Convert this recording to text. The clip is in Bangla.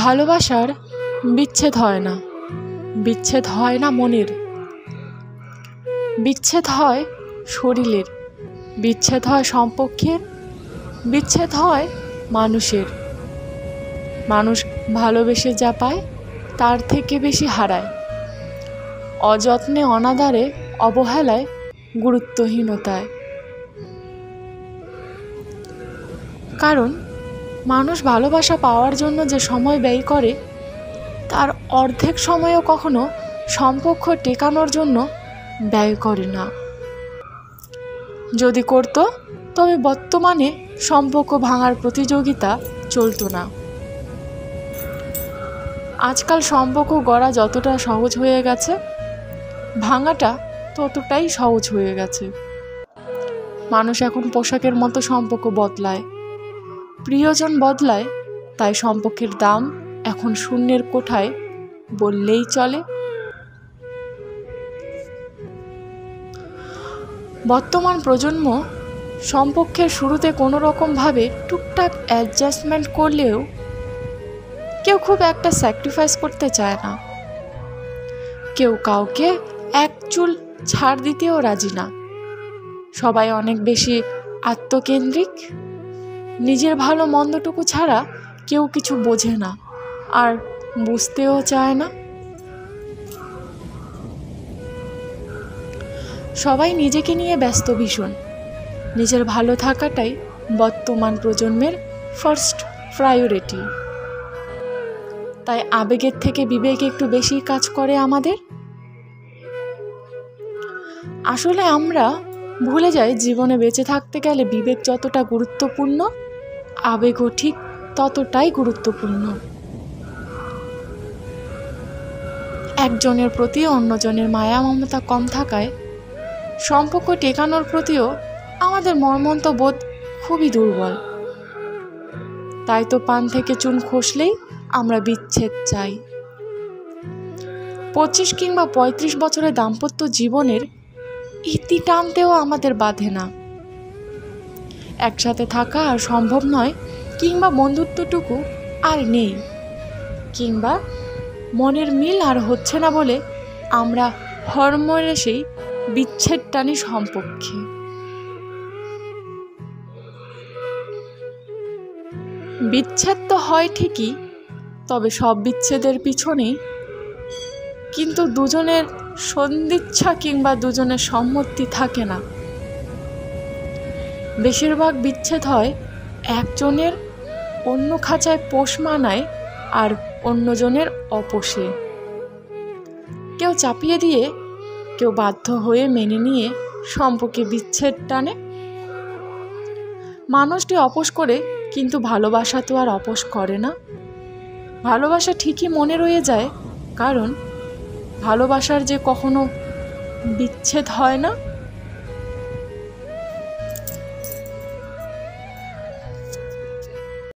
ভালোবাসার বিচ্ছেদ হয় না, বিচ্ছেদ হয় না মনের, বিচ্ছেদ হয় শরীরের, বিচ্ছেদ হয় সম্পর্কের, বিচ্ছেদ হয় মানুষের। মানুষ ভালোবেসে যা পায় তার থেকে বেশি হারায়, অযত্নে, অনাদরে, অবহেলায়, গুরুত্বহীনতায়। কারণ মানুষ ভালোবাসা পাওয়ার জন্য যে সময় ব্যয় করে তার অর্ধেক সময়ও কখনো সম্পর্ক টেকানোর জন্য ব্যয় করে না। যদি করত তবে বর্তমানে সম্পর্ক ভাঙার প্রতিযোগিতা চলতো না। আজকাল সম্পর্ক গড়া যতটা সহজ হয়ে গেছে, ভাঙাটা ততটাই সহজ হয়ে গেছে। মানুষ এখন পোশাকের মতো সম্পর্ক বদলায়, প্রিয়জন বদলায়, তাই সম্পর্কের দাম এখন শূন্যের কোঠায় বললেই চলে। বর্তমান প্রজন্ম সম্পর্কের শুরুতে কোনো রকমভাবে টুকটাক অ্যাডজাস্টমেন্ট করলেও কেউ খুব একটা স্যাক্রিফাইস করতে চায় না। কেউ কাউকে এক চুল ছাড় দিতেও রাজি না। সবাই অনেক বেশি আত্মকেন্দ্রিক, নিজের ভালো মন্দটুকু ছাড়া কেউ কিছু বোঝে না আর বুঝতেও চায় না। সবাই নিজেকে নিয়ে ব্যস্ত ভীষণ। নিজের ভালো থাকাটাই বর্তমান প্রজন্মের ফার্স্ট প্রায়োরিটি। তাই আবেগের থেকে বিবেক একটু বেশি কাজ করে আমাদের। আসলে আমরা ভুলে যাই জীবনে বেঁচে থাকতে গেলে বিবেক যতটা গুরুত্বপূর্ণ, আবেগও ঠিক ততটাই গুরুত্বপূর্ণ। একজনের প্রতি অন্যজনের মায়া মমতা কম থাকায় সম্পর্ক টেকানোর প্রতিও আমাদের মর্মন্তবোধ খুবই দুর্বল। তাই তো পান থেকে চুন খসলেই আমরা বিচ্ছেদ চাই। 25 কিংবা 35 বছরের দাম্পত্য জীবনের ইতি টানতেও আমাদের বাধে না। একসাথে থাকা আর সম্ভব নয়, কিংবা বন্ধুত্বটুকু আর নেই, কিংবা মনের মিল আর হচ্ছে না বলে আমরা হরমরেশেই বিচ্ছেদ টানি সম্পর্কে। বিচ্ছেদ তো হয় ঠিকই, তবে সব বিচ্ছেদের পিছনেই কিন্তু দুজনের সন্দিচ্ছা কিংবা দুজনের সম্মতি থাকে না। বেশিরভাগ বিচ্ছেদ হয় একজনের অন্য খাঁচায় পোষ মানায় আর অন্যজনের অপোষে। কেউ চাপিয়ে দিয়ে, কেউ বাধ্য হয়ে মেনে নিয়ে সম্পর্কে বিচ্ছেদ টানে। মানুষটি অপোষ করে, কিন্তু ভালোবাসা তো আর অপোষ করে না। ভালোবাসা ঠিকই মনে রয়ে যায়, কারণ ভালোবাসার যে কখনো বিচ্ছেদ হয় না।